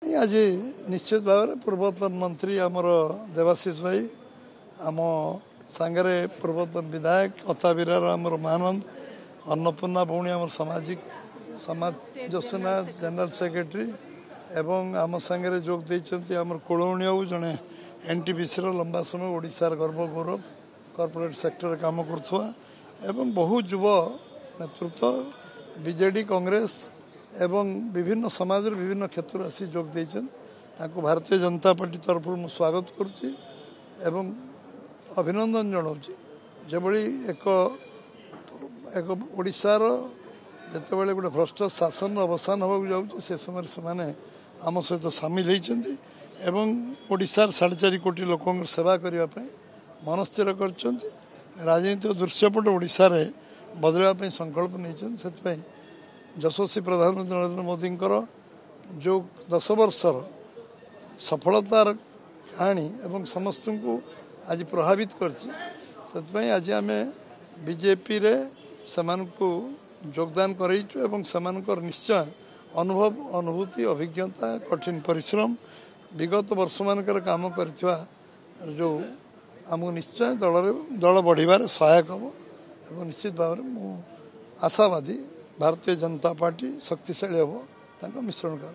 आज निश्चित भाव में पूर्वतन मंत्री आमर देवाशीष भाई आम सांगरे पूर्वतन विधायक अताबिरार आमर महानंद अन्नपूर्णा भौणी आम सामाजिक समाज जोशना जनरल सेक्रेटरी एवं आम सांगरे जोग देइचंती आमर कुलवणी बाबू जड़े एनटीपीसी लंबा समय ओडिशार गर्व गौरव कॉर्पोरेट सेक्टर काम करुवा एवं बहु युव नेतृत्व बीजेडी कांग्रेस एवं विभिन्न समाज विभिन्न क्षेत्र आसी जोग देइछन ताको भारतीय जनता पार्टी तरफ मु स्वागत करुच्ची एवं अभिनंदन जनाऊँगी जेभली एक ओडिशार जितेबाला गोटे भ्रष्ट शासन अवसान होगा जाऊँगी से समय से आम सहित सामिल होती एवं ओडिशार 4.5 कोटी लोक सेवा करने मनस्थिर कर राजनीतिक दृश्यपट ओडिशा रे बदलवाई संकल्प नहीं यशस्वी प्रधानमंत्री नरेंद्र मोदी जो 10 वर्षर सफलतार कहानी एवं समस्त को आज प्रभावित कर आज आम बीजेपी रे को योगदान करइछु एवं समानकर निश्चय अनुभव अनुभूति अभिज्ञता कठिन परिश्रम विगत वर्ष मानकर काम करथिबा जो आमको निश्चय दल बढ़िबार सहायक हम एवं निश्चित भाव में आशावादी भारतीय जनता पार्टी शक्तिशाली हम मिश्रण कर।